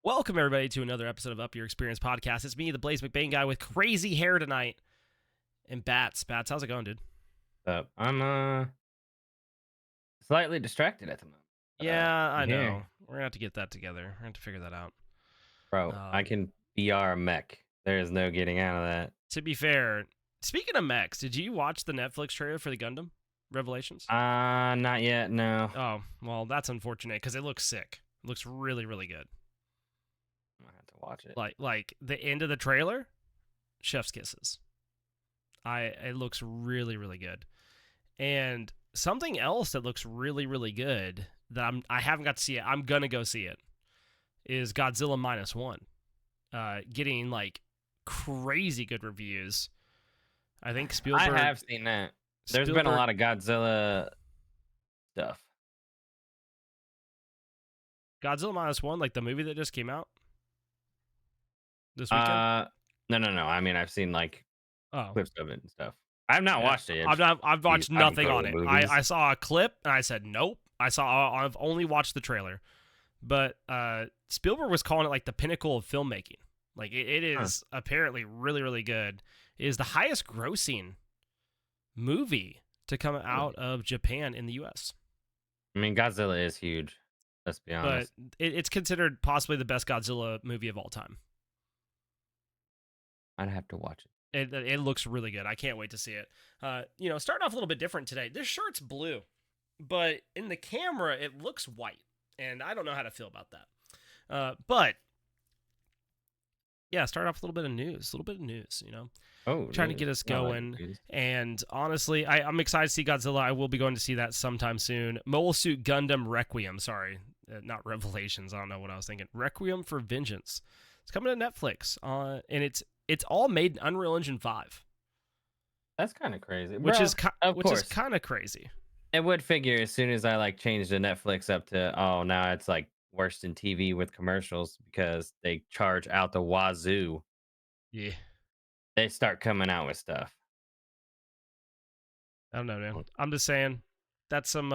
Welcome, everybody, to another episode of Up Your Experience podcast. It's me, the Blaise McBain guy with crazy hair tonight. And Bats. Bats, how's it going, dude? I'm slightly distracted at the moment. Yeah, I Here, know. We're going to have to get that together. We're going to have to figure that out. bro. I can BR a mech. There is no getting out of that. To be fair, speaking of mechs, did you watch the Netflix trailer for the Gundam Revelations? Not yet. No. Oh, well, that's unfortunate because it looks sick. It looks really, really good. I have to watch it. Like the end of the trailer, chef's kisses. It looks really, really good. And something else that looks really, really good that I haven't got to see it, I'm gonna go see it, is Godzilla -1. Getting like crazy good reviews. I think Spielberg. I have seen that. There's been a lot of Godzilla stuff. Godzilla -1, like the movie that just came out this weekend. No. I mean, I've seen like clips of it and stuff. I've not watched it. I've watched nothing on it. I saw a clip and I said nope. I've only watched the trailer. But Spielberg was calling it like the pinnacle of filmmaking. Like it is apparently really, really good. It is the highest grossing movie to come out of Japan in the US. I mean, Godzilla is huge. Let's be honest. But it's considered possibly the best Godzilla movie of all time. I'd have to watch it. It looks really good. I can't wait to see it. Starting off a little bit different today. This shirt's blue, but in the camera it looks white, and I don't know how to feel about that. But yeah, start off with a little bit of news. Trying to get us going. And honestly, I'm excited to see Godzilla. I will be going to see that sometime soon. Mobile Suit Gundam Requiem. Sorry, not Revelations. I don't know what I was thinking. Requiem for Vengeance. It's coming to Netflix. And it's all made in Unreal Engine 5. That's kind of crazy. Which is kind of crazy. It would figure as soon as I changed the Netflix up to now it's like worse than TV with commercials because they charge out the wazoo. Yeah. They start coming out with stuff. I don't know, man. I'm just saying that's some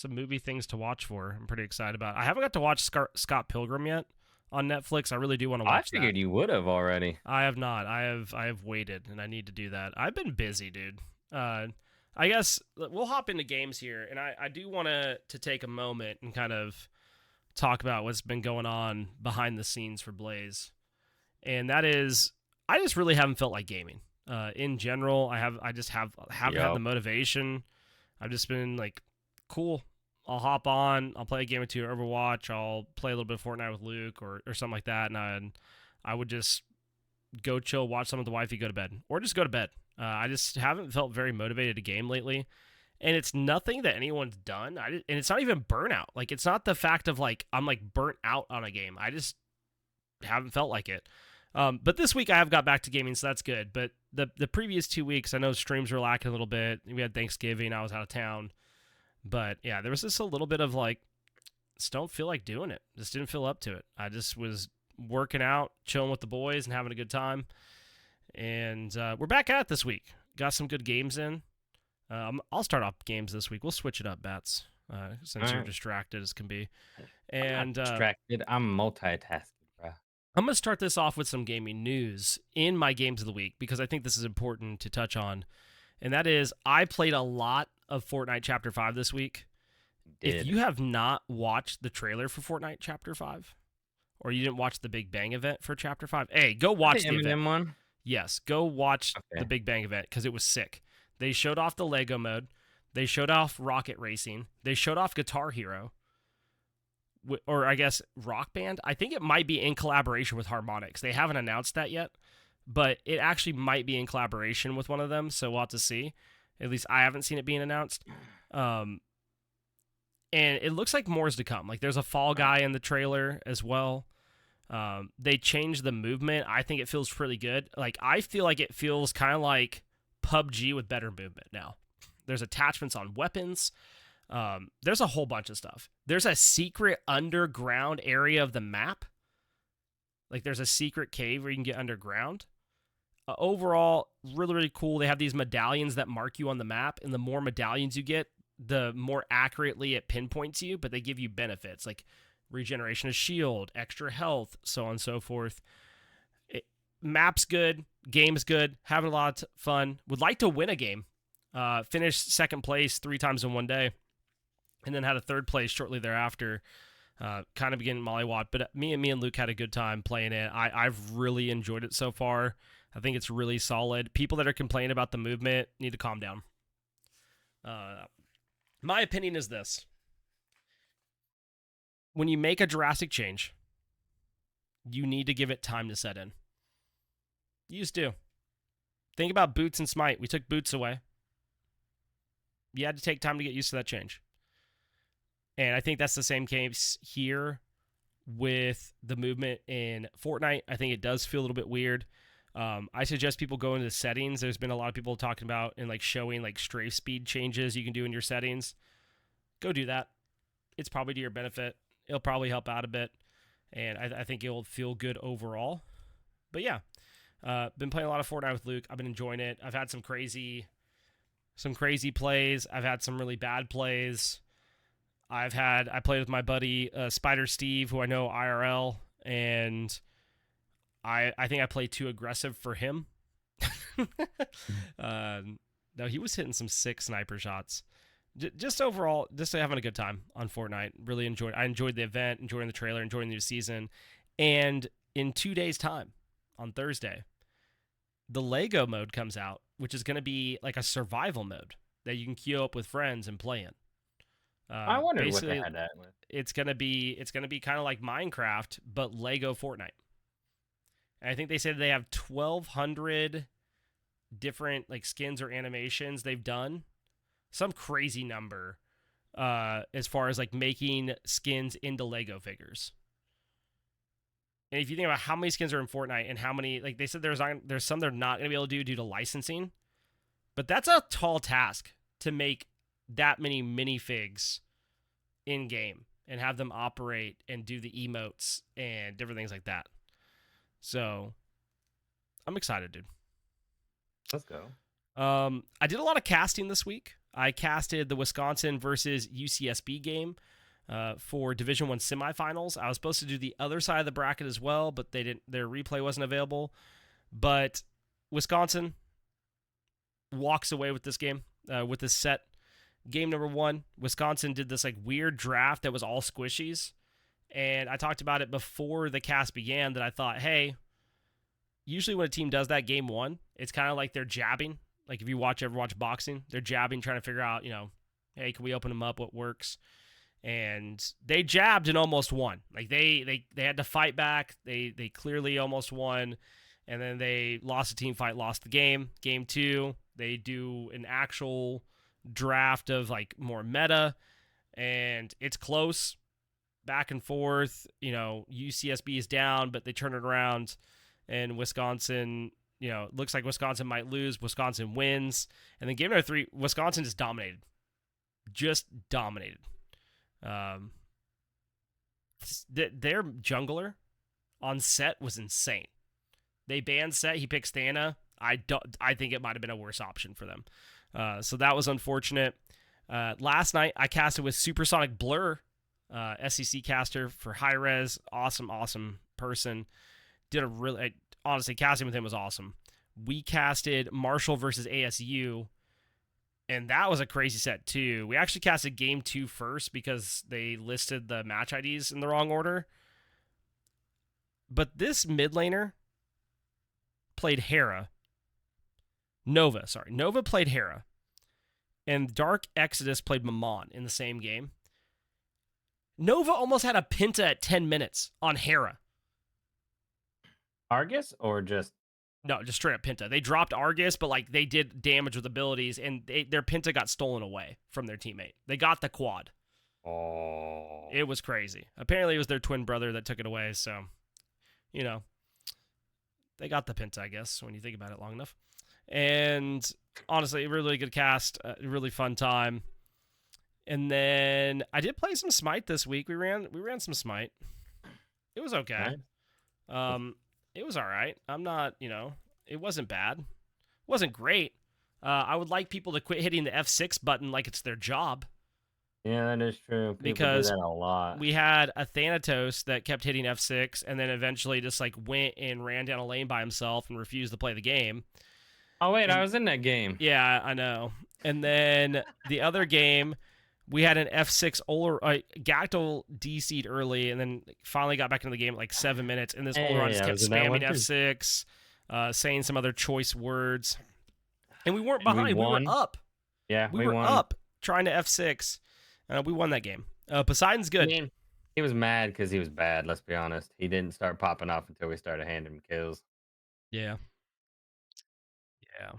movie things to watch for. I'm pretty excited about it. I haven't got to watch Scott Pilgrim yet on Netflix. I really do want to watch that. I figured you would have already. I have not. I have waited, and I need to do that. I've been busy, dude. I guess we'll hop into games here, and I do want to take a moment and kind of talk about what's been going on behind the scenes for Blaise. And that is, I just really haven't felt like gaming. In general, I just haven't had the motivation. I've just been like, cool, I'll hop on, I'll play a game or two of Overwatch, I'll play a little bit of Fortnite with Luke or something like that, and I would just go chill, watch some of the wifey, go to bed, or just go to bed. I just haven't felt very motivated to game lately, and it's nothing that anyone's done, and it's not even burnout. Like, it's not the fact of, like, I'm, like, burnt out on a game. I just haven't felt like it. But this week I have got back to gaming, so that's good. But the previous 2 weeks, I know streams were lacking a little bit. We had Thanksgiving, I was out of town. But yeah, there was just a little bit of like, just don't feel like doing it. Just didn't feel up to it. I just was working out, chilling with the boys, and having a good time. And we're back at it this week. Got some good games in. I'll start off games this week. We'll switch it up, Bats, since you're distracted as can be. And I'm not distracted. I'm multitasking, bro. I'm going to start this off with some gaming news in my games of the week because I think this is important to touch on. And that is, I played a lot of Fortnite Chapter 5 this week. If you have not watched the trailer for Fortnite Chapter 5, or you didn't watch the Big Bang event for Chapter 5, hey, go watch the event. One? Yes, go watch the Big Bang event because it was sick. They showed off the Lego mode. They showed off Rocket Racing. They showed off Guitar Hero. Or I guess Rock Band. I think it might be in collaboration with Harmonix. They haven't announced that yet, but it actually might be in collaboration with one of them, so we'll have to see. At least I haven't seen it being announced. And it looks like more is to come. Like, there's a Fall Guy in the trailer as well. They changed the movement. I think it feels pretty good. Like, I feel like it feels kind of like PUBG with better movement now. There's attachments on weapons. There's a whole bunch of stuff. There's a secret underground area of the map. Like, there's a secret cave where you can get underground. Overall, really, really cool. They have these medallions that mark you on the map, and the more medallions you get, the more accurately it pinpoints you, but they give you benefits. Like, regeneration of shield, extra health, so on and so forth. Map's good, game's good, having a lot of fun. Would like to win a game. Finished second place 3 times in one day, and then had a third place shortly thereafter. Kind of getting mollywop, but me and Luke had a good time playing it. I've really enjoyed it so far. I think it's really solid. People that are complaining about the movement need to calm down. My opinion is this: when you make a drastic change, you need to give it time to set in. You just do. Think about boots and smite. We took boots away. You had to take time to get used to that change. And I think that's the same case here with the movement in Fortnite. I think it does feel a little bit weird. I suggest people go into the settings. There's been a lot of people talking about and like showing like strafe speed changes you can do in your settings. Go do that. It's probably to your benefit. It'll probably help out a bit. And I think it'll feel good overall. But yeah, been playing a lot of Fortnite with Luke. I've been enjoying it. I've had some crazy plays. I've had some really bad plays. I played with my buddy Spider Steve, who I know IRL, and I think I played too aggressive for him. No, he was hitting some sick sniper shots. Just overall, just having a good time on Fortnite. Really enjoyed. I enjoyed the event, enjoying the trailer, enjoying the new season, and in 2 days' time, on Thursday, the Lego mode comes out, which is going to be like a survival mode that you can queue up with friends and play in. I wondered what they had that with. It's gonna be kind of like Minecraft, but Lego Fortnite. And I think they said they have 1,200 different like skins or animations they've done, some crazy number, as far as like making skins into Lego figures. And if you think about how many skins are in Fortnite and how many, like they said, there's some they're not gonna be able to do due to licensing, but that's a tall task to make that many minifigs in game and have them operate and do the emotes and different things like that. So I'm excited, dude. Let's go. I did a lot of casting this week. I casted the Wisconsin versus UCSB game for Division One semifinals. I was supposed to do the other side of the bracket as well, but they didn't. Their replay wasn't available. But Wisconsin walks away with this game, with this set. Game number 1, Wisconsin did this like weird draft that was all squishies. And I talked about it before the cast began that I thought, hey, usually when a team does that game 1, it's kind of like they're jabbing. Like if you ever watch boxing, they're jabbing, trying to figure out, hey, can we open them up? What works? And they jabbed and almost won. Like they had to fight back. They clearly almost won. And then they lost a team fight, lost the game. Game 2, they do an actual draft of like more meta, and it's close, back and forth. UCSB is down, but they turn it around, and Wisconsin, looks like Wisconsin might lose. Wisconsin wins, and then game number 3, Wisconsin just dominated. Their jungler on Set was insane. They banned Set. He picked Stana. I think it might have been a worse option for them. So that was unfortunate. Last night, I casted with Supersonic Blur, SEC caster for high res. Awesome person. Honestly, casting with him was awesome. We casted Marshall versus ASU, and that was a crazy set too. We actually casted game 2 first because they listed the match IDs in the wrong order. But this mid laner played Hera. Nova played Hera. And Dark Exodus played Mammon in the same game. Nova almost had a Penta at 10 minutes on Hera. Argus or just... No, just straight up Penta. They dropped Argus, but like they did damage with abilities, and their Penta got stolen away from their teammate. They got the quad. Oh. It was crazy. Apparently it was their twin brother that took it away, so, they got the Penta, I guess, when you think about it long enough. And honestly, a really good cast, a really fun time. And then I did play some Smite this week. We ran some Smite. It was okay. Right. It was all right. I'm not, it wasn't bad. It wasn't great. I would like people to quit hitting the F6 button like it's their job. Yeah, that is true. People do because that a lot. we had a Thanatos that kept hitting F6 and then eventually just like went and ran down a lane by himself and refused to play the game. Oh wait, I And was in that game. yeah, I know. And then the other game, we had an F6 Gactyl DC'd early and then finally got back into the game at like 7 minutes. And this Oleron Hey, just I kept was in that spamming one too. F6, saying some other choice words. And we weren't And we behind. We were won. up. Yeah, We we were won. up trying to F6. We won that game. Poseidon's I good. mean, he was mad because he was bad. Let's be honest. He didn't start popping off until we started handing him kills. Yeah. Yeah.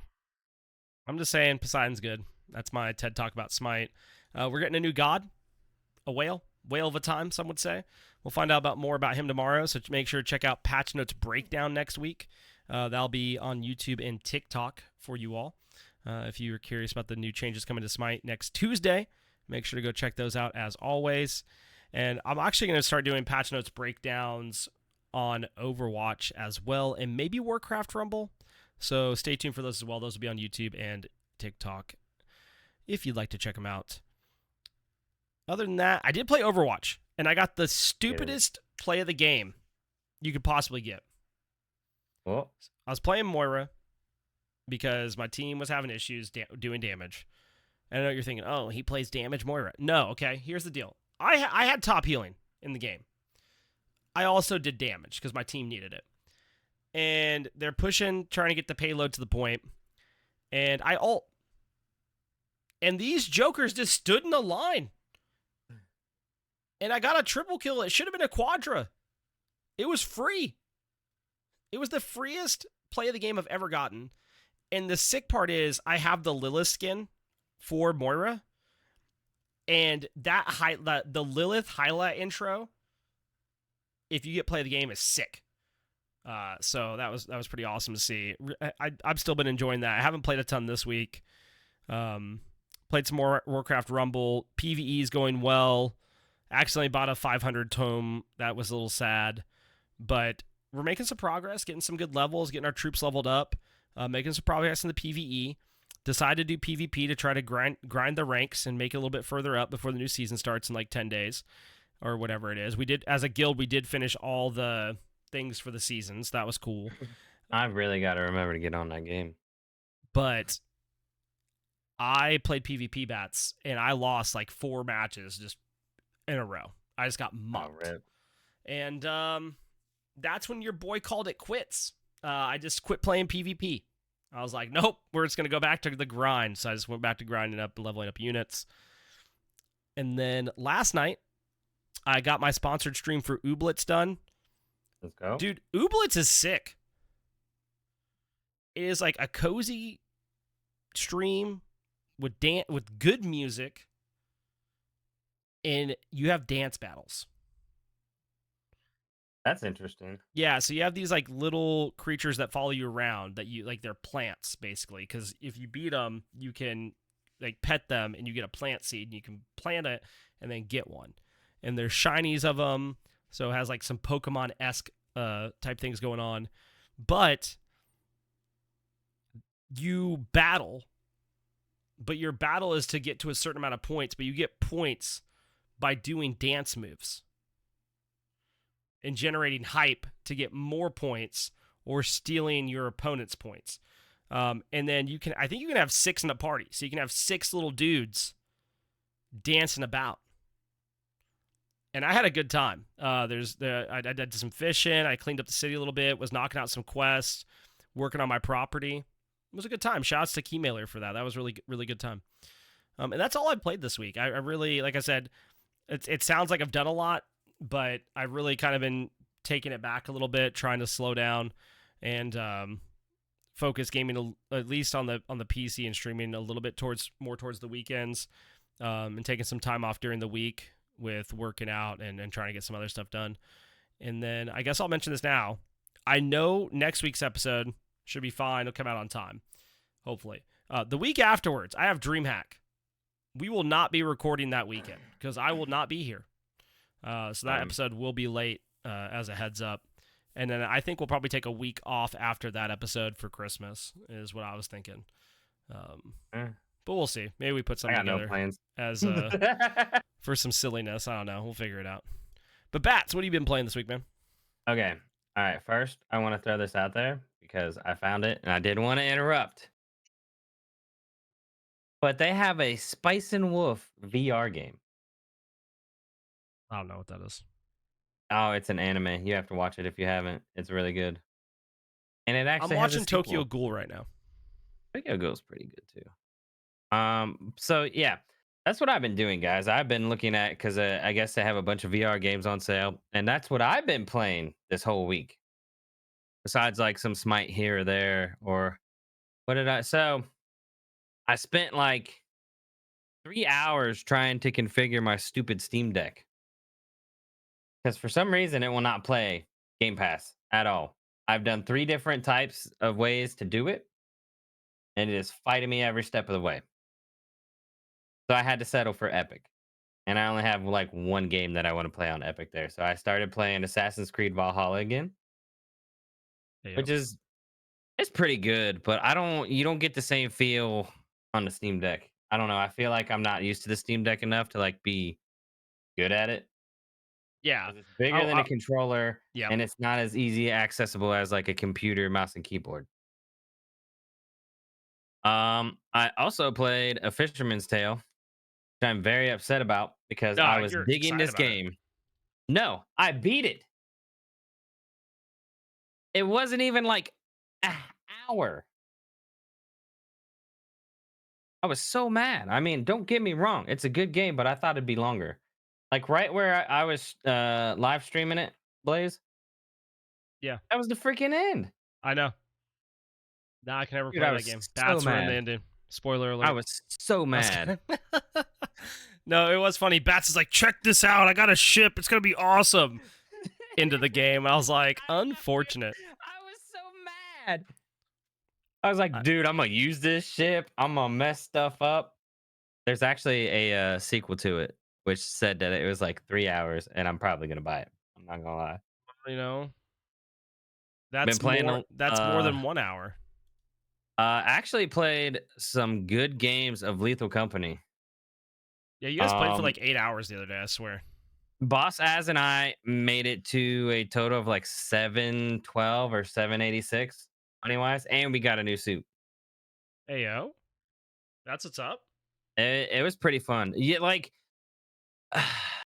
I'm just saying Poseidon's good. That's my TED talk about Smite. We're getting a new god, a whale of a time, some would say. We'll find out more about him tomorrow, so make sure to check out Patch Notes Breakdown next week. That'll be on YouTube and TikTok for you all. If you're curious about the new changes coming to Smite next Tuesday, make sure to go check those out as always. And I'm actually going to start doing Patch Notes breakdowns on Overwatch as well, and maybe Warcraft Rumble. So stay tuned for those as well. Those will be on YouTube and TikTok if you'd like to check them out. Other than that, I did play Overwatch, and I got the stupidest play of the game you could possibly get. Well, I was playing Moira because my team was having issues doing damage. And I know you're thinking, oh, he plays damage Moira. No, okay, here's the deal. I had top healing in the game. I also did damage because my team needed it. And they're pushing, trying to get the payload to the point. And I ult. And these jokers just stood in a line. And I got a triple kill. It should have been a quadra. It was free. It was the freest play of the game I've ever gotten. And the sick part is I have the Lilith skin for Moira. And the Lilith highlight intro, if you get play of the game, is sick. So that was pretty awesome to see. I've still been enjoying that. I haven't played a ton this week. Played some more Warcraft Rumble. PvE is going well. Accidentally bought a 500 tome. That was a little sad. But we're making some progress, getting some good levels, getting our troops leveled up, making some progress in the PvE. Decided to do PvP to try to grind the ranks and make it a little bit further up before the new season starts in like 10 days or whatever it is. We did, as a guild, we did finish all the things for the seasons. That was cool. I really got to remember to get on that game. But I played PvP bats and I lost like 4 matches just in a row. I just got mocked. Oh, rip. And that's when your boy called it quits. I just quit playing PvP. I was like, nope, we're just going to go back to the grind. So I just went back to grinding up, leveling up units. And then last night, I got my sponsored stream for Ooblets done. Let's go. Dude, Ooblets is sick. It is like a cozy stream with good music. And you have dance battles. That's interesting. Yeah, so you have these like little creatures that follow you around that you like they're plants basically because if you beat them, you can like pet them and you get a plant seed and you can plant it and then get one. And there's shinies of them, so it has like some Pokemon-esque type things going on. But you battle, but your battle is to get to a certain amount of points, but you get points by doing dance moves and generating hype to get more points or stealing your opponent's points. And then I think you can have 6 in a party. So you can have 6 little dudes dancing about. And I had a good time. I did some fishing. I cleaned up the city a little bit, was knocking out some quests, working on my property. It was a good time. Shouts to Keymailer for that. That was really, really good time. And that's all I played this week. I really, like I said, it sounds like I've done a lot, but I've really kind of been taking it back a little bit, trying to slow down and focus gaming at least on the PC and streaming a little bit more towards the weekends, and taking some time off during the week with working out and trying to get some other stuff done. And then I guess I'll mention this now. I know next week's episode should be fine. It'll come out on time, hopefully. The week afterwards, I have DreamHack. We will not be recording that weekend because I will not be here. So that episode will be late, as a heads up. And then I think we'll probably take a week off after that episode for Christmas is what I was thinking. but we'll see. Maybe we put I something got no together plans. as for some silliness. I don't know. We'll figure it out. But Bats, what have you been playing this week, man? Okay. All right. First, I want to throw this out there because I found it and I didn't want to interrupt. But they have a Spice and Wolf VR game. I don't know what that is. Oh, it's an anime. You have to watch it if you haven't. It's really good. And it I'm actually has a watching Tokyo sequel. Ghoul right now. Tokyo Ghoul's pretty good too. So yeah, that's what I've been doing, guys. I've been looking at because I guess they have a bunch of VR games on sale, and that's what I've been playing this whole week. Besides like some Smite here or there, or what did I? So I spent like 3 hours trying to configure my stupid Steam Deck because for some reason it will not play Game Pass at all. I've done 3 different types of ways to do it, and it is fighting me every step of the way. So I had to settle for Epic. And I only have like one game that I want to play on Epic there. So I started playing Assassin's Creed Valhalla again, Yep. which is it's pretty good, but you don't get the same feel on the Steam Deck. I don't know. I feel like I'm not used to the Steam Deck enough to like be good at it Yeah. because it's bigger than a controller Yep. and it's not as easy accessible as like a computer mouse and keyboard. I also played A Fisherman's Tale, which I'm very upset about because I Ah, was you're digging excited this about it. game. No, I beat it. It wasn't even like an hour. I was so mad. I mean, don't get me wrong. It's a good game, but I thought it'd be longer. Like right where I was live streaming it, Blaze, Yeah, that was the freaking end. I know. Nah, I can never Dude, play I that was game. so Bats were in the mad. ending. Spoiler I alert. was so I was mad. kidding. No, it was funny. Bats is like, check this out. I got a ship. It's gonna be awesome. Into the game. I was like, unfortunate. I was so mad. I was like, dude, I'm gonna use this ship. I'm gonna mess stuff up. There's actually a sequel to it, which said that it was like 3 hours, and I'm probably gonna buy it. I'm not gonna lie. You know, Been that's playing more. That's more than 1 hour. actually played some good games of Lethal Company. Yeah, you guys played for Um, like 8 hours the other day. I swear. Boss Az and I made it to a total of like 712 or 786 money wise, and we got a new suit. Hey yo, that's what's up. It was pretty fun. Yeah, like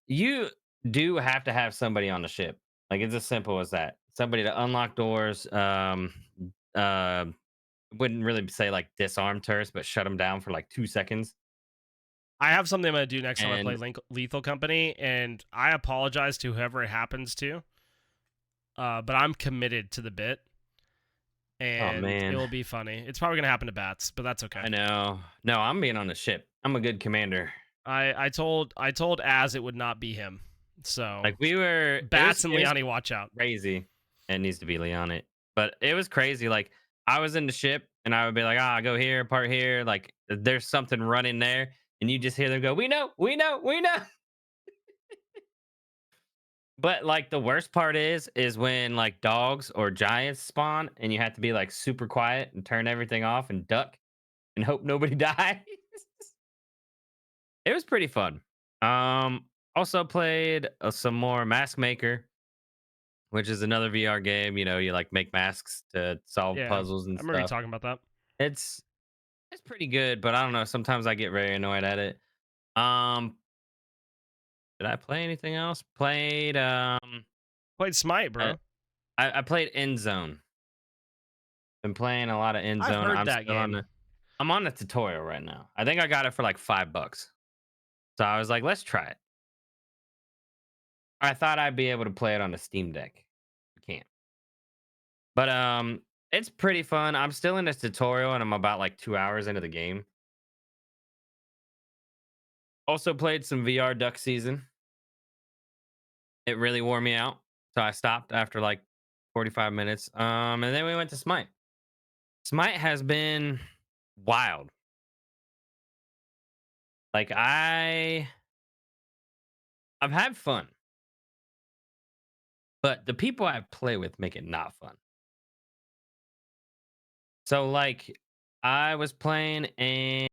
you do have to have somebody on the ship. Like it's as simple as that. Somebody to unlock doors. Uh, wouldn't really say like disarm turrets, but shut them down for like 2 seconds. I have something I'm gonna do next time I play And Lethal Company, and I apologize to whoever it happens to. But I'm committed to the bit, oh and it man, will be funny. It's probably gonna happen to Bats, but that's okay. I know. No, I'm being on the ship. I'm a good commander. I told Az it would not be him. So Like we were, Bats and it was Liani, watch out. crazy. It needs to be Leon it, but it was crazy. Like I was in the ship, and I would be like, "Ah, go here, part here." Like there's something running there, and you just hear them go, "We know, we know, we know." But like the worst part is when like dogs or giants spawn, and you have to be like super quiet and turn everything off and duck and hope nobody dies. It was pretty fun. Also played some more Mask Maker, which is another VR game. You know, you like make masks to solve Yeah, puzzles I and remember you stuff. talking about that. It's it's pretty good, but I don't know. Sometimes I get very annoyed at it. Um, did I play anything else? Played Played Smite, I, bro. I played End Zone. Been playing a lot of End I've Zone. heard that game. I'm on the tutorial right now. I think I got it for like $5. So I was like, let's try it. I thought I'd be able to play it on a Steam Deck. You can't. But it's pretty fun. I'm still in this tutorial and I'm about like 2 hours into the game. Also played some VR Duck Season. It really wore me out. So I stopped after like 45 minutes. And then we went to Smite. Smite has been wild. Like I've had fun, but the people I play with make it not fun. So like I was playing, and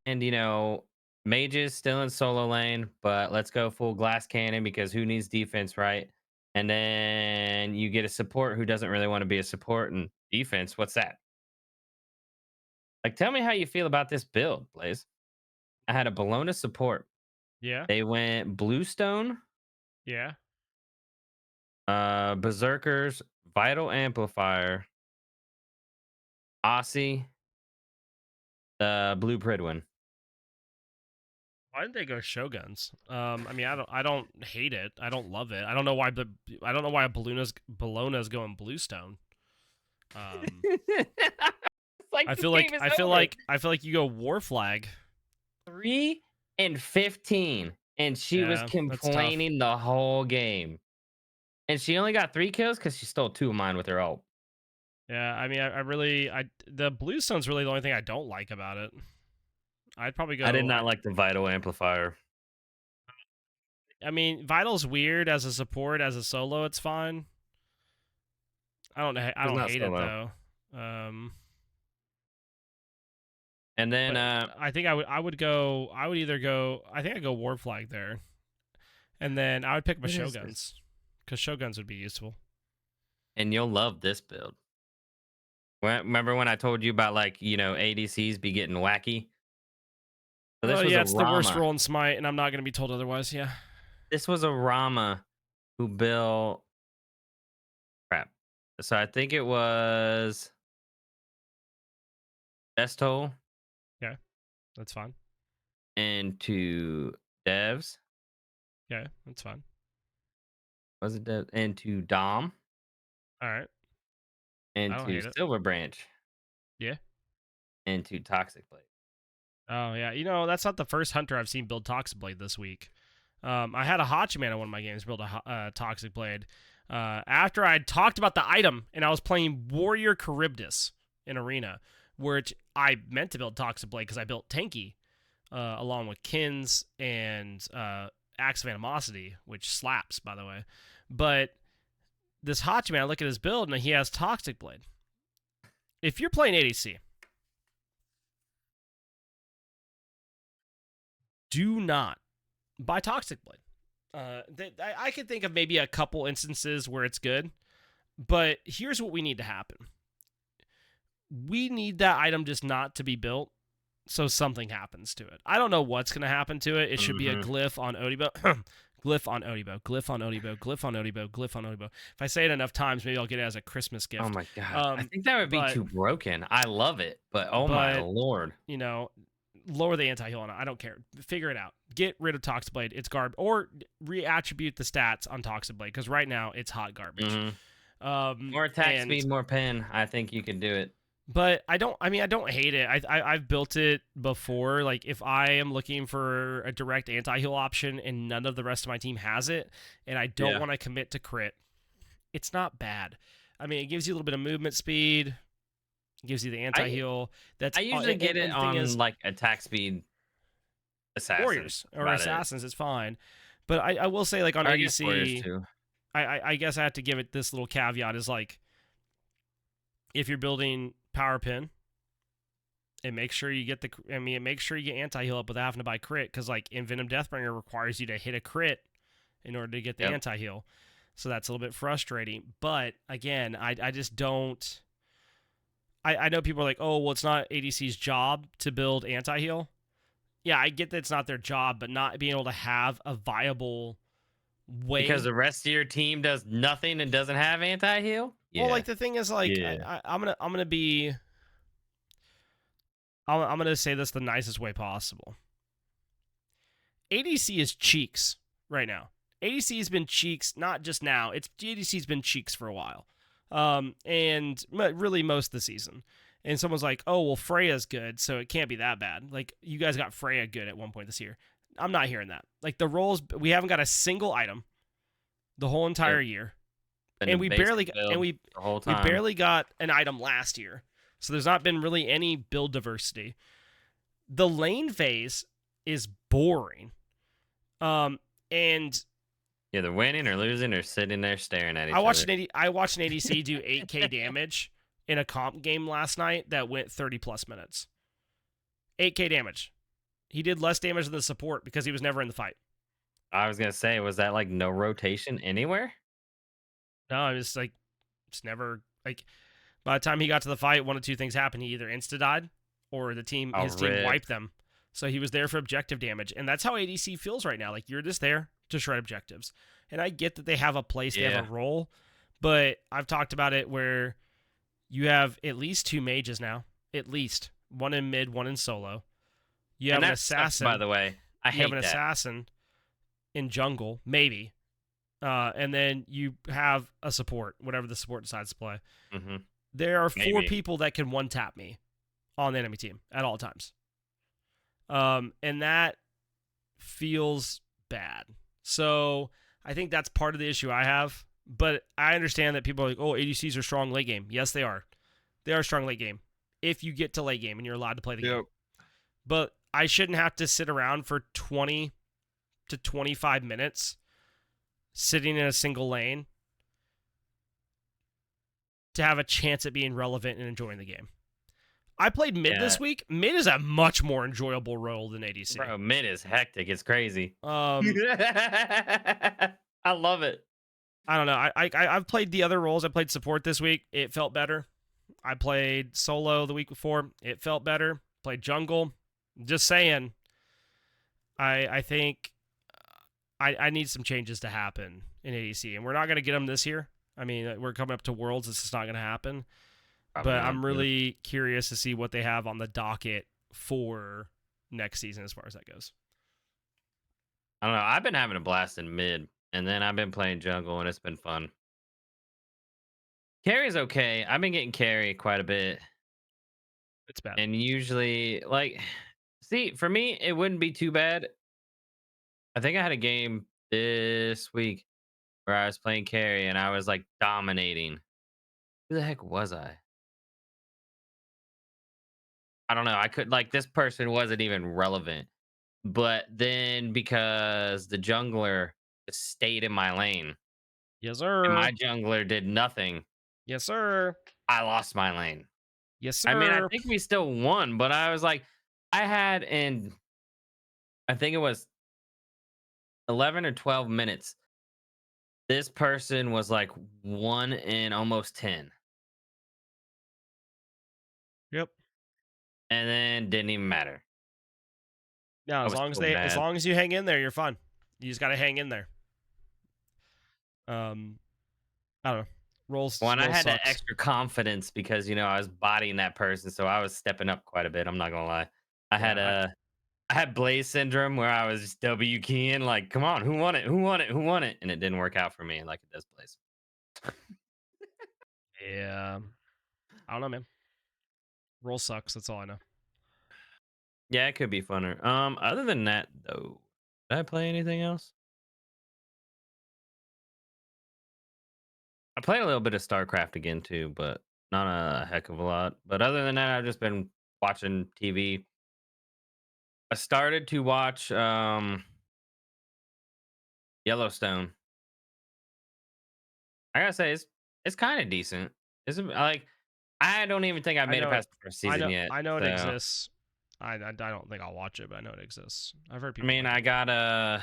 mages still in solo lane, but let's go full glass cannon because who needs defense, right? And then you get a support who doesn't really want to be a support and defense. What's that? Like, tell me how you feel about this build, Blaze. I had a Bologna support. Yeah. They went Bluestone, Yeah. Berserkers, Vital Amplifier, Aussie, the Blue Pridwin. Why didn't they go Shoguns? I mean, I don't hate it. I don't love it. I don't know why Bologna's going Bluestone. Um, It's like the game is over. I feel like you go War Flag. 3 and 15, and she was Yeah, that's tough. complaining the whole game. And she only got 3 kills because she stole 2 of mine with her ult. Yeah, I mean, I really, the Bluestone's really the only thing I don't like about it. I'd probably I did go. not like the Vital Amplifier. I mean, Vital's weird as a support, as a solo, it's fine. I It's don't not hate it solo. though. Um, And then, but I think I would either go. I think I'd go War Flag there, and then I would pick my what is this? Shoguns because Shoguns would be useful. And you'll love this build. Remember when I told you about, like, ADCs be getting wacky? So Oh this was yeah, a it's the worst Rama. role in Smite, and I'm not gonna be told otherwise. Yeah. This was a Rama who built crap. So I think it was Bestol Okay, that's fine. into Devs. Okay, that's fine. Was it Devs? Into Dom. All right, I don't Into hate it. Silver Branch. Yeah. Into Toxic Blade. Oh yeah, that's not the first hunter I've seen build Toxic Blade this week. I had a Hachiman in one of my games build a Toxic Blade. After I talked about the item and I was playing Warrior Charybdis in Arena, which I meant to build Toxic Blade because I built Tanky along with Kins and Axe of Animosity, which slaps, by the way. But this Hachiman, I look at his build and he has Toxic Blade. If you're playing ADC, do not buy Toxic Blade. I could think of maybe a couple instances where it's good, but here's what we need to happen. We need that item just not to be built so something happens to it. I don't know what's going to happen to it. It should be a Hmm. glyph on Odibo. Glyph on Odibo, glyph on Odibo, glyph on Odibo, glyph on Odibo. If I say it enough times, maybe I'll get it as a Christmas Oh gift. my god. I think that would be But too broken. I love it, but oh my but lord. you know, lower the anti-heal on it. I don't care. Figure it out. Get rid of Toxic Blade. It's garbage. Or reattribute the stats on Toxic Blade because right now it's hot garbage. Hmm. More attack And speed, more pen. I think you can do it. but I don't. I mean, I don't hate it. I've built it before. Like if I am looking for a direct anti-heal option and none of the rest of my team has it, and I don't Yeah. want to commit to crit, it's not bad. I mean, it gives you a little bit of movement speed. It gives you the I anti-heal. I usually get it And the thing on is, like attack speed assassins. warriors That's or about it. assassins, it's fine. But I will say, like on Or I guess warriors ADC, too. I guess I have to give it this little caveat is like if you're building power pin and make sure you get make sure you get anti heal up without having to buy crit because like Envenom Deathbringer requires you to hit a crit in order to get the Yep. anti heal. So that's a little bit frustrating. But again, I just don't. I know people are like, oh, well, it's not ADC's job to build anti heal. Yeah, I get that it's not their job, but not being able to have a viable Because way. the rest of your team does nothing and doesn't have anti heal. Well, Yeah. like the thing is, like Yeah. I'm gonna be I'm gonna say this the nicest way possible. ADC is cheeks right now. ADC has been cheeks, not just now. It's ADC's been cheeks for a while, and really most of the season. And someone's like, "Oh, well, Freya's good, so it can't be that bad." Like you guys got Freya good at one point this year. I'm not hearing that. Like the roles, we haven't got a single item the whole entire Yep. year, Been the and basic build the whole we time. barely got an item last year. So there's not been really any build diversity. The lane phase is boring. And Either winning or losing or sitting there staring at each other. I watched an ADC do 8k damage in a comp game last night that went 30 plus minutes. 8k damage. He did less damage than the support because he was never in the fight. I was gonna say, was that like no rotation anywhere? No, it's like it's never like by the time he got to the fight, one of two things happened. He either insta died or Oh, his team rip. wiped them. So he was there for objective damage. And that's how ADC feels right now. Like you're just there to shred objectives. And I get that they have a place, they have a Yeah. role, but I've talked about it where you have at least two mages now. At least. One in mid, one in solo. You have And an that sucks, by assassin. the way. I You have an hate that. assassin in jungle, maybe. And then you have a support, whatever the support decides to play. Hmm. There are four Maybe. people that can one tap me on the enemy team at all times. And that feels bad. So I think that's part of the issue I have. But I understand that people are like, oh, ADCs are strong late game. Yes, they are. They are strong late game if you get to late game and you're allowed to play the game. But I shouldn't have to sit around for 20 to 25 minutes sitting in a single lane to have a chance at being relevant and enjoying the game. I played mid Yeah. this week. Mid is a much more enjoyable role than ADC. Bro, mid is hectic. It's crazy. Um, I love it. I don't know. I've played the other roles. I played support this week. It felt better. I played solo the week before. It felt better. Played jungle. Just saying. I think I need some changes to happen in ADC, and we're not gonna get them this year. I mean, we're coming up to Worlds. This is not gonna happen. Probably But not. I'm really curious to see what they have on the docket for next season as far as that goes. I don't know. I've been having a blast in mid, and then I've been playing jungle, and it's been fun. Carry's okay. I've been getting carry quite a bit, It's bad. and usually, like, see, for me, it wouldn't be too bad. I think I had a game this week where I was playing carry, and I was like dominating. Who the heck was I? I don't know. I could like this person wasn't even relevant. But then because the jungler just stayed in my lane Yes, and sir. my jungler did nothing, Yes, sir. I lost my lane. Yes, I mean, I sir. think we still won, but I was like, I had in, I think it was 11 or 12 minutes. This person was like 1 in almost 10. Yep. And then didn't even matter. Now, I was so as mad. long as you hang in there, you're fine. You just got to hang in there. I don't know. Well, and I Roll had that sucks. extra confidence because, I was bodying that person. So I was stepping up quite a bit. I'm not going to lie. I had Yeah, a I had Blaze syndrome where I was just W keying like, come on, who won it? Who won it? Who won it? And it didn't work out for me like it does Blaze. yeah. I don't know, man. Roll sucks. That's all I know. Yeah, it could be funner. Other than that though, did I play anything else? I played a little bit of StarCraft again too, but not a heck of a lot. But other than that, I've just been watching TV. I started to watch Yellowstone. I gotta say it's kind of decent. It's like I don't even think I I made it know it. past the first season yet. I know it So exists. I don't think I'll watch it, but I know it exists. I've heard I people mean, like I it. got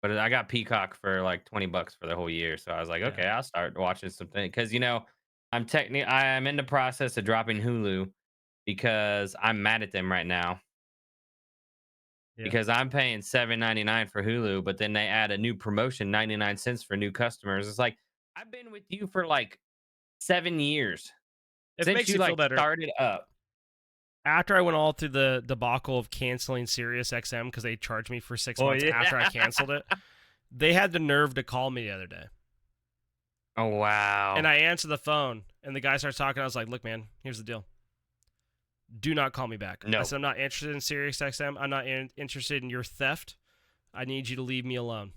but I got Peacock for like $20 for the whole year. So I was like, Yeah. okay, I'll start watching something because I'm in the process of dropping Hulu because I'm mad at them right now Yeah. because I'm paying $7.99 for Hulu, but then they add a new promotion, 99 cents for new customers. It's like I've been with you for like 7 years If it since makes you you feel like better, started up. after I went all through the debacle of canceling Sirius XM because they charged me for 6 months Yeah. after I canceled it, they had the nerve to call me the other day. Oh And wow. I answered the phone, and the guy starts talking. I was like, look, man, here's the deal. Do not call me back. I No. said, I'm not interested in Sirius XM. I'm not interested in your theft. I need you to leave me alone.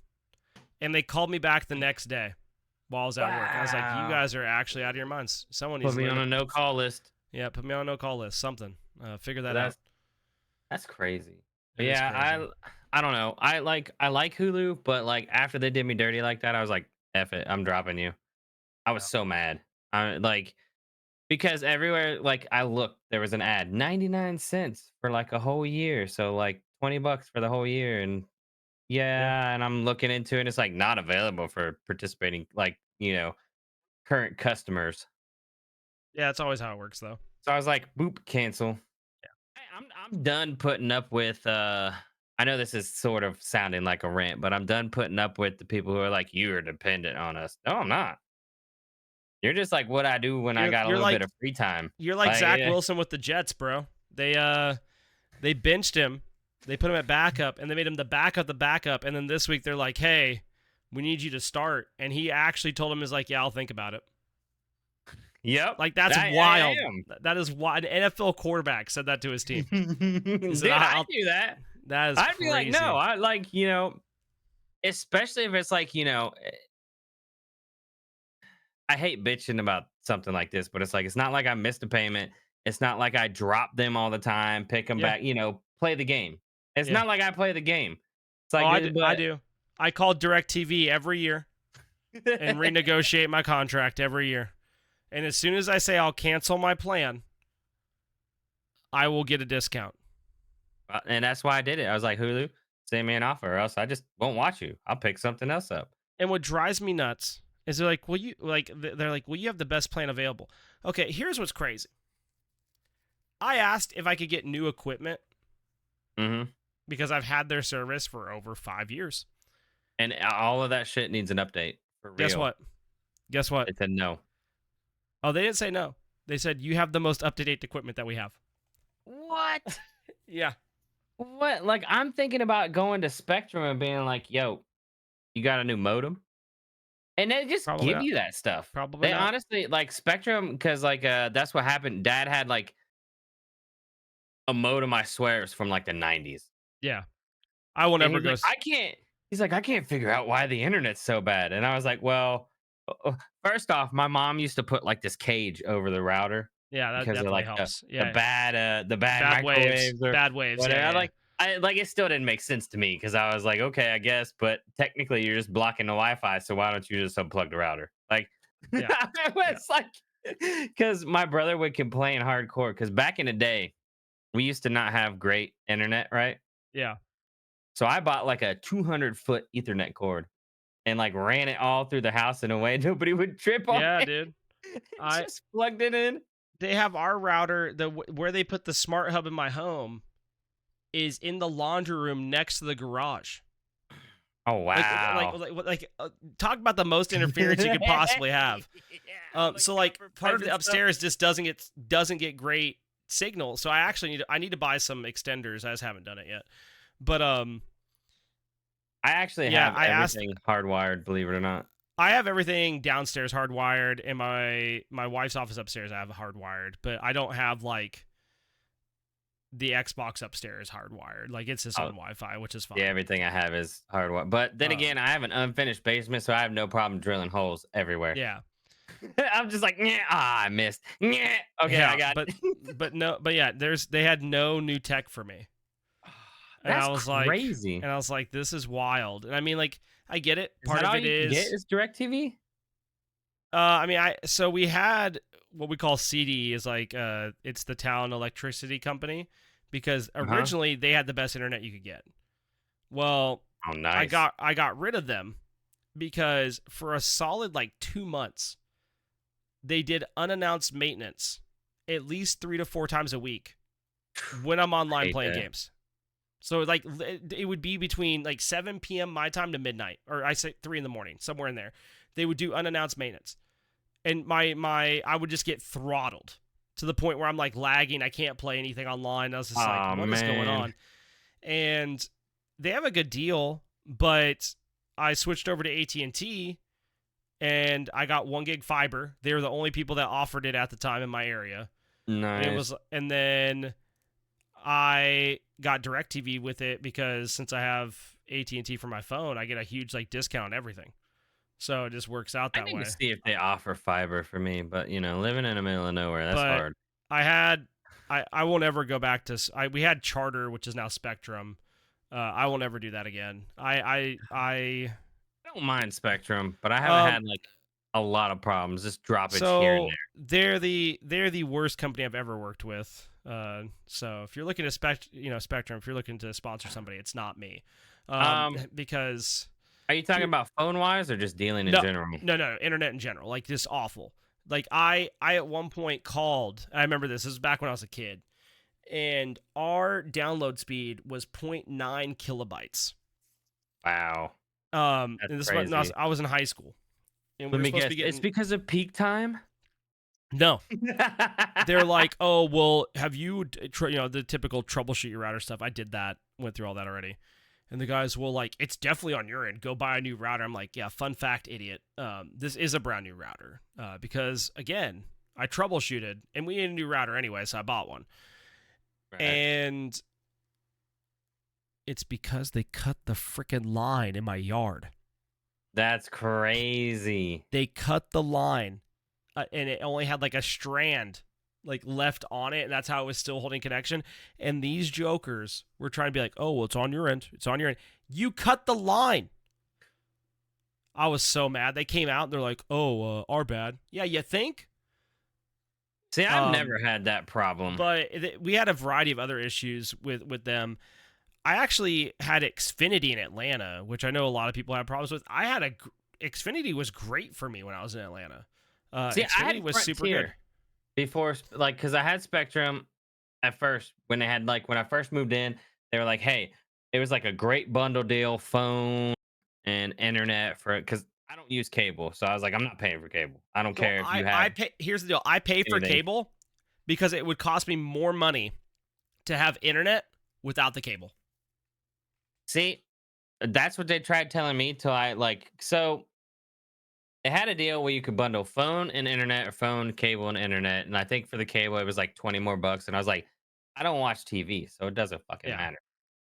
And they called me back the next day while I was at work. And I was like, you Wow. guys are actually out of your minds. Someone Put needs to me learn on to, a no call list. yeah, put me on a no-call list. Something. Figure that out. That's crazy. But It is yeah, crazy. I don't know. I like Hulu, but like after they did me dirty like that, I was like, F it, I'm dropping you. I was Yeah. so mad. I like Because everywhere, like, I looked, there was an ad, 99 cents for, like, a whole year, so, like, 20 bucks for the whole year, and Yeah. yeah, and I'm looking into it, and it's, like, not available for participating, like, current customers. Yeah, it's always how it works though. So I was like, "Boop, cancel." I'm done putting up with, I know this is sort of sounding like a rant, but I'm done putting up with the people who are like, "You are dependent on us." No, I'm not. You're just like what I do when I You're got a you're little bit like of free time. you're like Like, Zach Wilson with the Jets, bro. They benched him. They put him at backup, and they made him the backup. And then this week they're like, "Hey, we need you to start." And he actually told him, "Is like, yeah, I'll think about it." yep, Like that's I wild. am. That is why an NFL quarterback said that to his team. He Dude, said, I "I'll." do that. That is I'd be like, no, crazy. I like, especially if it's like, I hate bitching about something like this, but it's like it's not like I missed a payment. It's not like I drop them all the time, pick them Yeah, back, play the game. It's yeah. not like I play the game. It's Oh, like, I do. I but do. I call DirecTV every year and renegotiate my contract every year. And as soon as I say I'll cancel my plan, I will get a discount. and that's why I did it. I was like, Hulu, send me an offer, or else I just won't watch you. I'll pick something else up. And what drives me nuts is they're like, "Well, you like." They're like, "Well, you have the best plan available." Okay, here's what's crazy. I asked if I could get new equipment Hmm. because I've had their service for over 5 years. And all of that shit needs an update for Guess real. what? Guess what? They said no. Oh, they didn't say no. They said you have the most up to date equipment that we have. What? Yeah, What? Like, I'm thinking about going to Spectrum and being like, yo, you got a new modem? And they just probably give not. you that stuff. Probably They not. honestly like Spectrum because that's what happened. Dad had like a modem, I swear, it was from like the 90s. Yeah, I will And never he's go. like, I can't figure out why the internet's so bad. And I was like, well, first off, my mom used to put like this cage over the router Yeah, that because of definitely like helps. Yeah, the bad bad waves. microwaves or Bad waves. Yeah, whatever. yeah, yeah. I like it still didn't make sense to me because I was like, okay, I guess, but technically you're just blocking the Wi-Fi, so why don't you just unplug the router? Like, Yeah, it yeah, was like, because my brother would complain hardcore because back in the day we used to not have great internet, right? yeah. So I bought like a 200-foot Ethernet cord and like ran it all through the house in a way nobody would trip on Yeah, it. dude. I Just plugged it in. They have our router. Where they put the smart hub in my home is in the laundry room next to the garage. Oh Like, like, wow. like, like talk about the most interference you could possibly have. Yeah, all the So like copper part pipe of the and stuff. upstairs just doesn't get great signal. So I need to buy some extenders. I just haven't done it yet. But I actually yeah, have everything hardwired, believe it or not. I have everything downstairs hardwired, and my wife's office upstairs I have hardwired, but I don't have like the Xbox upstairs hardwired. Like it's just Oh, on Wi-Fi, which is yeah, fine. everything I have is hardwired. But then Um, again, I have an unfinished basement, so I have no problem drilling holes everywhere. yeah, I'm just like, "Nyeh, I missed. Nyeh." Okay, I yeah, got but yeah, they had no new tech for me, and That's crazy. I was like, this is wild. And I mean, like, I get it. Is Part that of all it you can get is, is DirecTV? I mean, I so we had what we call CD is like, it's the town electricity company because Uh-huh. originally they had the best internet you could get. Well, Oh, nice. I got rid of them because for a solid like 2 months they did unannounced maintenance at least 3 to 4 times a week when I'm I online hate playing that. games. So like it would be between like 7 p.m. my time to midnight, or I say 3 in the morning, somewhere in there. They would do unannounced maintenance, and my I would just get throttled to the point where I'm like lagging. I can't play anything online. I was just like, Oh what is going man. on? And they have a good deal, but I switched over to AT&T and I got 1 gig fiber. They were the only people that offered it at the time in my area. Nice. And then I got DirecTV with it because since I have AT&T for my phone, I get a huge like discount on everything. So it just works out I that need to way. see if they offer fiber for me, but living in the middle of nowhere, that's But hard. I had I won't ever go back to we had Charter, which is now Spectrum. I will never do that again. I don't mind Spectrum, but I haven't Um had like a lot of problems, just droppage here and So there. they're the worst company I've ever worked with. So if you're looking to Spectrum, if you're looking to sponsor somebody, it's not me, Um, because are you talking here, about phone wise or just dealing in no, general? no, internet in general, like just awful. Like I at one point called. I remember this. This was back when I was a kid, and our download speed was point 0.9 kilobytes. Wow, that's And this was when crazy. I was in high school, and we Let were me supposed to guess, be it's getting because of peak time? no. They're like, oh well, have you the typical troubleshoot your router stuff? I did that, went through all that already. And the guys will like, it's definitely on your end. Go buy a new router. I'm like, yeah, fun fact, idiot. This is a brand new router because again, I troubleshooted and we need a new router anyway, so I bought one. Right. And it's because they cut the freaking line in my yard. That's crazy. They cut the line, and it only had like a strand like left on it, and that's how it was still holding connection. And these jokers were trying to be like, "Oh, well, it's on your end. It's on your end. You cut the line." I was so mad. They came out and they're like, "Oh, our bad." Yeah, you think? See, I've Um, never had that problem. but we had a variety of other issues with them. I actually had Xfinity in Atlanta, which I know a lot of people have problems with. I had Xfinity was great for me when I was in Atlanta. See, I Xfinity had was super good. Frontier before, like, because I had Spectrum at first when they had like when I first moved in. They were like, "Hey," it was like a great bundle deal, phone and internet for because I don't use cable, so I was like, I'm not paying for cable. I don't So care if you I have pay. Here's the deal. I pay for anything. cable because it would cost me more money to have internet without the cable. See, that's what they tried telling me till I like so they had a deal where you could bundle phone and internet or phone, cable and internet. And I think for the cable it was like 20 more bucks. And I was like, I don't watch TV, so it doesn't fucking Yeah, matter.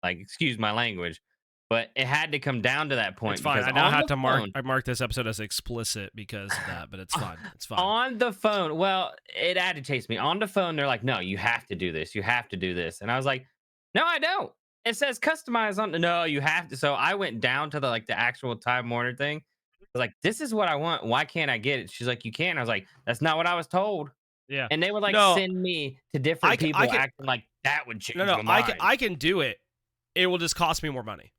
Like, excuse my language. But it had to come down to that it's point fine. because I now on have the to mark. phone, I marked this episode as explicit because of that, but it's fine. It's fine. on the phone, well, it agitates me. On the phone, they're like, no, you have to do this. You have to do this. And I was like, no, I don't. It says customize on the no, you have to. So I went down to the actual Time Warner thing. I was like, this is what I want. Why can't I get it? She's like, you can't. I was like, that's not what I was told. Yeah. And they would like No, send me to different I people can. acting like that would No, change no, my mind. I can do it. It will just cost me more money.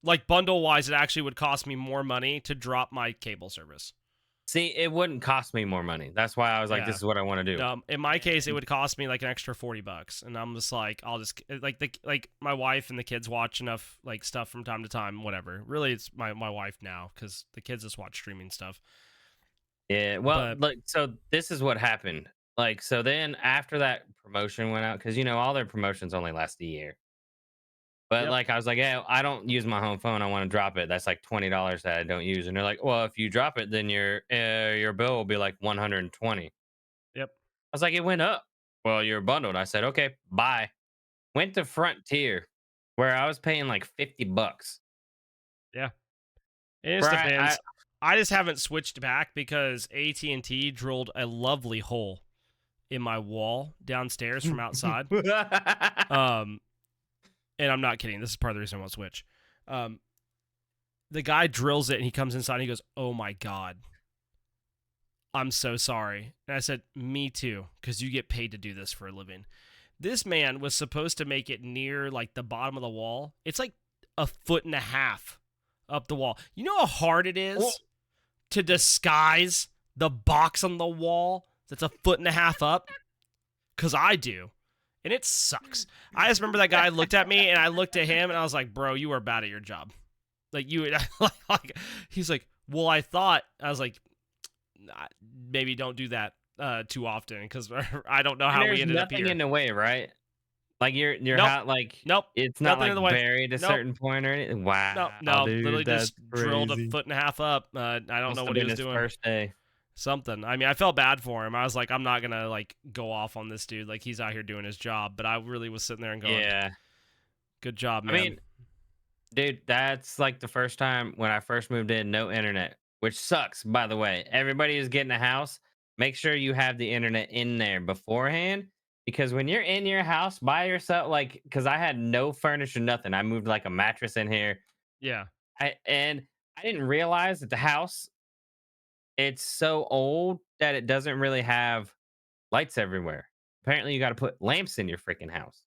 Like bundle wise, it actually would cost me more money to drop my cable service. See, it wouldn't cost me more money. That's why I was like, this Yeah. is what I want to do. No, in my case, it would cost me like an extra $40, and I'm just like, I'll just like my wife and the kids watch enough like stuff from time to time, whatever. Really, it's my wife now because the kids just watch streaming stuff. Yeah, well, But like, so this is what happened. Like, so then after that promotion went out, because all their promotions only last a year. But yep, like, I was like, yeah, I don't use my home phone. I want to drop it. That's like $20 that I don't use. And they're like, well, if you drop it, then your bill will be like 120. I yep, was like, it went up. Well, you're bundled. I said, okay, bye. Went to Frontier, where I was paying like $50. yeah. It just Right? depends. I just haven't switched back because AT&T drilled a lovely hole in my wall downstairs from outside. Um, and I'm not kidding. This is part of the reason I won't switch. Um, the guy drills it and he comes inside and he goes, "Oh my god, I'm so sorry." And I said, "Me too, because you get paid to do this for a living." This man was supposed to make it near like the bottom of the wall. It's like a foot and a half up the wall. You know how hard it Well, is to disguise the box on the wall that's a foot and a half up? Because I do. And it sucks. I just remember that guy looked at me and I looked at him and I was like, bro, you are bad at your job. Like, you, like, he's like, well, I was like, nah, maybe don't do that too often because I don't know and how we there's ended up nothing in here. the way, right? Like your Nope. hat, like Nope. it's not Nothing in like the way. buried a Nope. certain point or anything. No, Wow, no, literally dude, that's just drilled a crazy. foot and a half up. I don't Must know have what he been was his doing. first day. Something. I mean, I felt bad for him. I was like, I'm not gonna like go off on this dude. Like he's out here doing his job. But I really was sitting there and going, Yeah, good job, I man. mean, dude, that's like the first time when I first moved in, no internet, which sucks. By the way, everybody is getting a house. Make sure you have the internet in there beforehand, because when you're in your house by yourself, like, because I had no furniture, nothing. I moved like a mattress in here. Yeah. I didn't realize that the house it's so old that it doesn't really have lights everywhere. Apparently, you got to put lamps in your freaking house.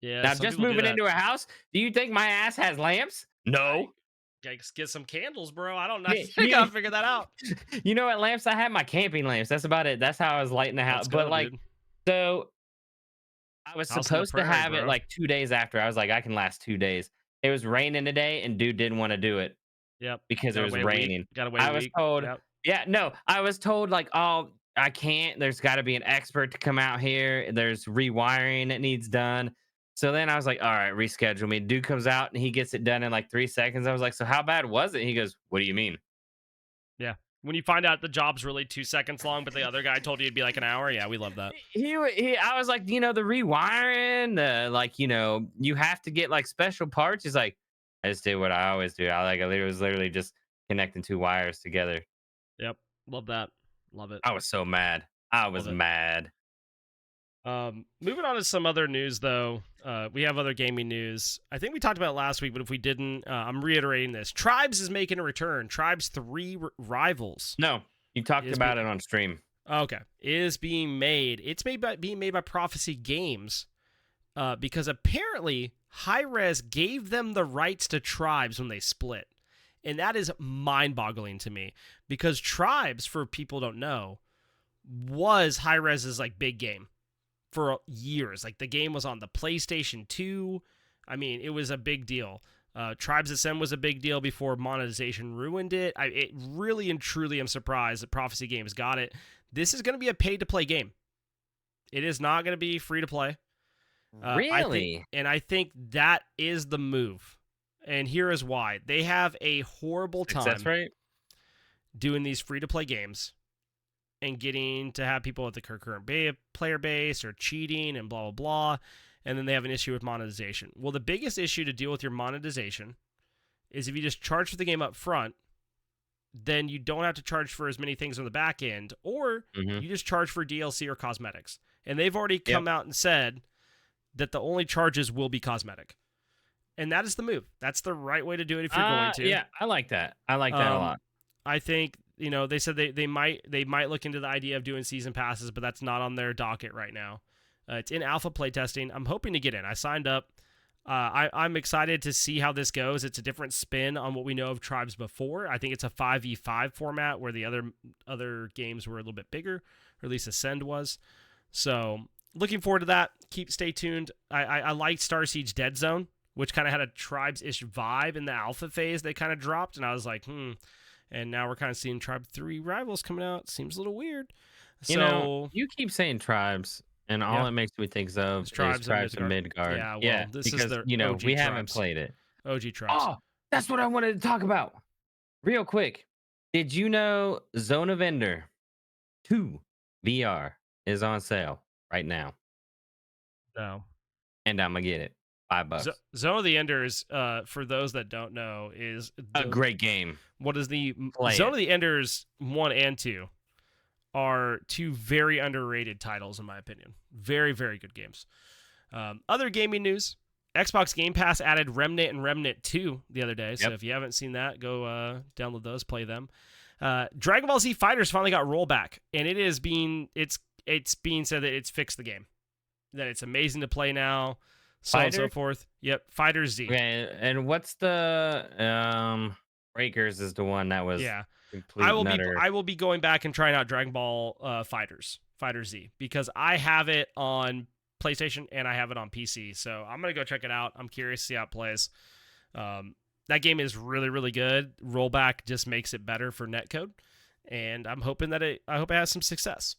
Yeah, Now, some just people do moving that. into a house, do you think my ass has lamps? I No. gotta get some candles, bro. I don't know. Yeah, I gotta figure that out. you know what lamps? I have my camping lamps. That's about it. That's how I was lighting the house. Let's But go, like, dude. so I was House on the supposed to prairie, have it bro. like 2 days after. I was like, I can last 2 days. It was raining today, and dude didn't want to do it Yep. because it Gotta was wait a week. raining. Gotta wait a I was week. told, Yep. yeah, no, I was told like, oh, I can't. There's got to be an expert to come out here. There's rewiring that needs done. So then I was like, all right, reschedule me. Dude comes out and he gets it done in like 3 seconds. I was like, so how bad was it? He goes, what do you mean? Yeah. When you find out the job's really 2 seconds long, but the other guy told you it'd be like an hour, yeah, we love that. I was like, the rewiring, the like, you have to get like special parts. He's like, I just did what I always do. I was literally just connecting two wires together. Yep. Love that. Love it. I was so mad. I Love was it. mad. Moving on to some other news, though. We have other gaming news. I think we talked about it last week, but if we didn't, I'm reiterating this. Tribes is making a return. Tribes 3 Rivals No, you talked is about it on stream. okay, is being made. It's being made by Prophecy Games, because apparently Hi-Rez gave them the rights to Tribes when they split, and that is mind-boggling to me because Tribes, for people who don't know, was Hi-Rez's like big game for years. Like the game was on the PlayStation 2. I mean, it was a big deal. Tribes Ascend was a big deal before monetization ruined it. It really and truly am surprised that Prophecy Games got it. This is going to be a pay-to-play game. It is not going to be free to play. Really? I think that is the move. And here is why. They have a horrible Success time rate? doing these free-to-play games and getting to have people with the concurrent player base or cheating and blah, blah, blah. And then they have an issue with monetization. Well, the biggest issue to deal with your monetization is if you just charge for the game up front, then you don't have to charge for as many things on the back end, or Hmm. you just charge for DLC or cosmetics. And they've already Yep. come out and said that the only charges will be cosmetic. And that is the move. That's the right way to do it if you're going to. Yeah, I like that. I like that a lot. I think they said they might look into the idea of doing season passes, but that's not on their docket right now. It's in alpha playtesting. I'm hoping to get in. I signed up. I'm excited to see how this goes. It's a different spin on what we know of Tribes before. I think it's a 5v5 format where the other games were a little bit bigger, or at least Ascend was. So looking forward to that. Stay tuned. I liked Star Siege Dead Zone, which kind of had a Tribes-ish vibe in the alpha phase. They kind of dropped, and I was like, And now we're kind of seeing Tribe 3 Rivals coming out. Seems a little weird. You keep saying Tribes, and all Yeah. it makes me think of It's is Tribes of Tribes of Midgard. Yeah, well, Yeah, this is because their OG we haven't Tribes. played it. OG Tribes. Oh, that's what I wanted to talk about. Real quick. Did you know Zone of Ender 2 VR is on sale right now? No. And I'm gonna get it. $5. Zone of the Enders, for those that don't know, is A great game. what is the Play Zone it. of the Enders 1 and 2 are two very underrated titles in my opinion. Very, very good games. Other gaming news. Xbox Game Pass added Remnant and Remnant 2 the other day. So Yep. if you haven't seen that, go download those, play them. Dragon Ball Z Fighters finally got rollback, and it's being said that it's fixed the game. That it's amazing to play now, so on and so Fighter? forth. Yep, Fighters Z. Okay, and what's the Breakers is the one that was Yeah. complete nutter. I will be going back and trying out Dragon Ball Fighter Z, because I have it on PlayStation and I have it on PC. So I'm gonna go check it out. I'm curious to see how it plays. That game is really, really good. Rollback just makes it better for netcode, and I'm hoping that it has some success.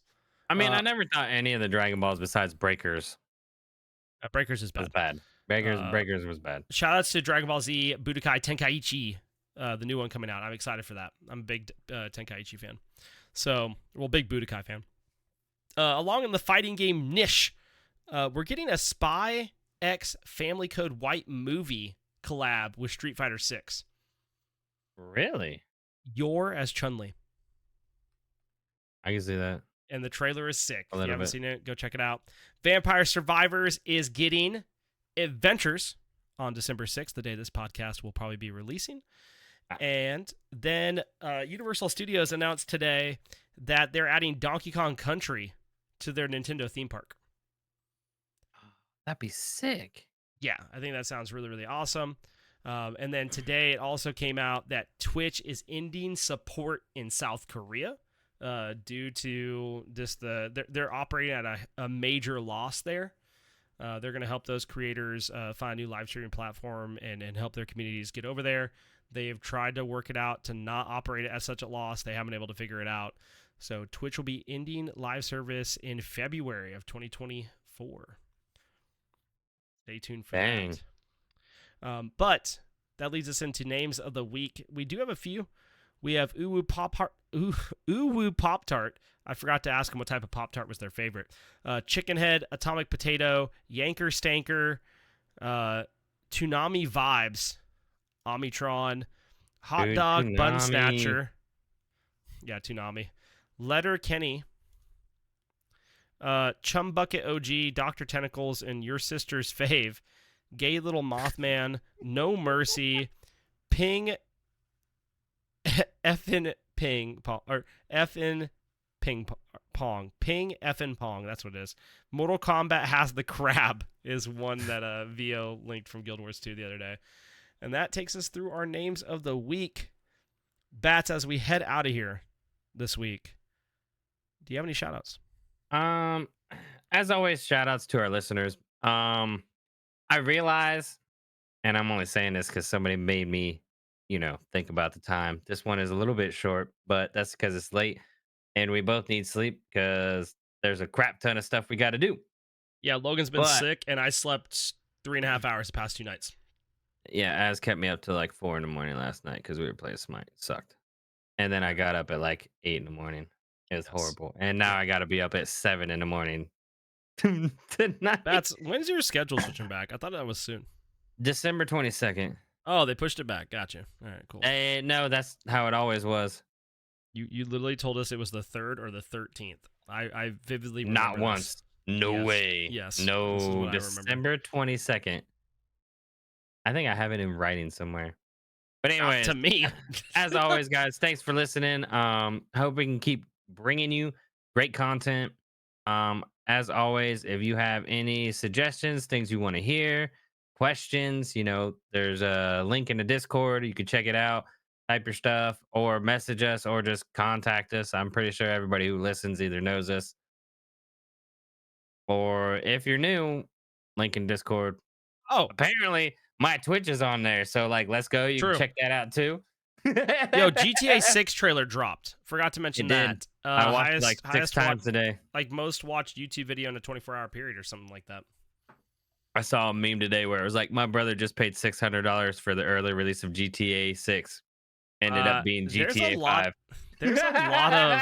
I mean, I never thought any of the Dragon Balls besides Breakers Breakers is was bad. bad. Breakers was bad. Shoutouts to Dragon Ball Z Budokai Tenkaichi, the new one coming out. I'm excited for that. I'm a big Tenkaichi fan. Big Budokai fan. Along in the fighting game niche, we're getting a Spy X Family Code White movie collab with Street Fighter 6. Really? You're as Chun-Li. I can see that. And the trailer is sick. If you little haven't bit. seen it, go check it out. Vampire Survivors is getting Adventures on December 6th, the day this podcast will probably be releasing. Ah, And then Universal Studios announced today that they're adding Donkey Kong Country to their Nintendo theme park. that'd be sick. Yeah, I think that sounds really, really awesome. And then today it also came out that Twitch is ending support in South Korea due to just they're operating at a major loss there. They're going to help those creators find a new live streaming platform and help their communities get over there. They've tried to work it out to not operate it at such a loss. They haven't been able to figure it out. So Twitch will be ending live service in February of 2024. Stay tuned for Dang. that. But that leads us into names of the week. We do have a few. We have Uwu Pop Tart. I forgot to ask him what type of Pop Tart was their favorite. Chicken Head, Atomic Potato, Yanker Stanker, Toonami Vibes, Omitron, Hot Dude, Dog Bun Toonami. Snatcher. Yeah, Toonami. Letter Kenny, Chum Bucket OG, Dr. Tentacles, and Your Sister's Fave, Gay Little Mothman, No Mercy, Ping, Effin Ping, or Effin Ping Pong, Ping Effin Pong, that's what it is. Mortal Kombat Has the Crab is one that VO linked from Guild Wars 2 the other day. And that takes us through our names of the week. Bats, as we head out of here this week, do you have any shout outs? As always, shout outs to our listeners. I realize, and I'm only saying this because somebody made me, think about the time. This one is a little bit short, but that's because it's late and we both need sleep because there's a crap ton of stuff we got to do. Yeah, Logan's been But sick, and I slept 3.5 hours the past 2 nights. yeah, Az kept me up to like 4 in the morning last night because we were playing Smite. It sucked. And then I got up at like 8 in the morning. It was Yes. horrible. And now Yeah. I got to be up at 7 in the morning tonight. When's your schedule switching back? I thought that was soon. December 22nd. Oh, they pushed it back. Gotcha. All right, cool. No, that's how it always was. You literally told us it was the 3rd or the 13th. I vividly remember Not this. once. No Yes. way. Yes. This is No. what I remember. December 22nd. I think I have it in writing somewhere. But Not anyways, to me. as always, guys, thanks for listening. Hope we can keep bringing you great content. As always, if you have any suggestions, things you want to hear, questions, there's a link in the Discord. You can check it out, type your stuff, or message us, or just contact us. I'm pretty sure everybody who listens either knows us, or if you're new, link in Discord. Oh, Apparently, my Twitch is on there, so like, let's go. You can true. check that out too. Yo, GTA 6 trailer dropped. Forgot to mention It did. that. I watched it like six times watch, today. like most watched YouTube video in a 24-hour period or something like that. I saw a meme today where it was like, my brother just paid $600 for the early release of GTA 6. Ended up being GTA 5. There's a lot of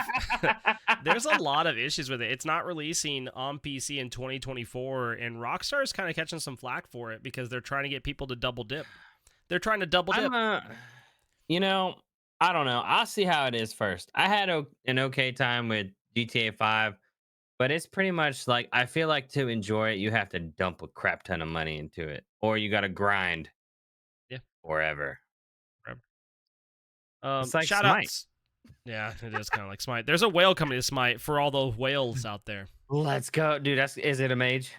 there's a lot of issues with it. It's not releasing on PC in 2024, and Rockstar is kind of catching some flack for it because they're trying to get people to double dip. They're trying to double dip. I don't know. I'll see how it is first. I had an okay time with GTA 5, but it's pretty much like, I feel like to enjoy it, you have to dump a crap ton of money into it, or you got to grind Yeah. forever. It's like Shout Smite. outs. Yeah, it is kind of like Smite. There's a whale coming to Smite for all the whales out there. Let's go, dude. Is it a mage?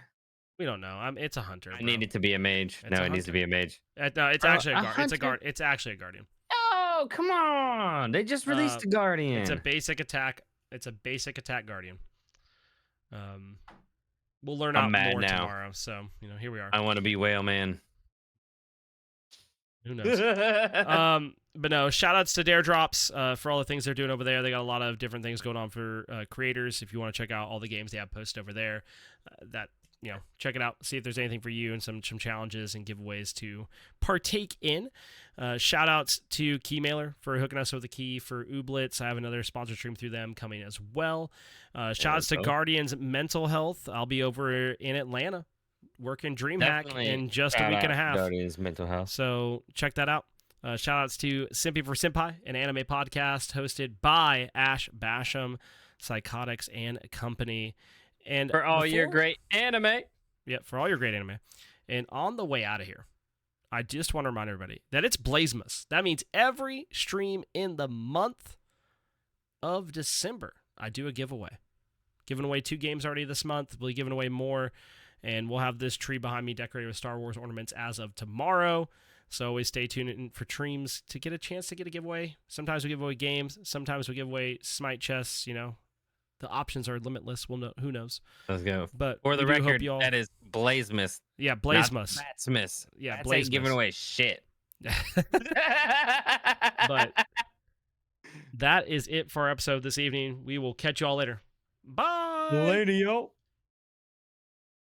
We don't know. It's a hunter. I need it to be a mage. It's No, a it needs to hunter. be a mage. No, it's Bro, actually a a guard. hunter? It's actually a guardian. Oh, come on. They just released a guardian. It's a basic attack. It's a basic attack guardian. We'll learn out more tomorrow. So here we are. I want to be whale man. Who knows? But no, shout outs to Dare Drops for all the things they're doing over there. They got a lot of different things going on for creators. If you want to check out all the games they have posted over there, check it out. See if there's anything for you and some challenges and giveaways to partake in. Shout outs to Keymailer for hooking us with a key for Ooblets. I have another sponsor stream through them coming as well. Shout outs to Guardians Mental Health. I'll be over in Atlanta working DreamHack in just a week and a half. Guardians Mental Health. So check that out. Shout outs to Simpy for Senpai, an anime podcast hosted by Ash Basham, Psychotics and Company. And for all your great anime. Yeah, for all your great anime. And on the way out of here, I just want to remind everybody that it's Blaisemas. That means every stream in the month of December, I do a giveaway. Giving away 2 games already this month. We'll be giving away more. And we'll have this tree behind me decorated with Star Wars ornaments as of tomorrow. So always stay tuned for streams to get a chance to get a giveaway. Sometimes we give away games. Sometimes we give away Smite chests. You know, the options are limitless. We'll know. Who knows? Let's go. But for the we do hope record, y'all... that is Blaisemas. Yeah, Blaisemas. Smith. Yeah, That's ain't giving Blaisemas. away shit. But that is it for our episode this evening. We will catch you all later. Bye. Later, yo.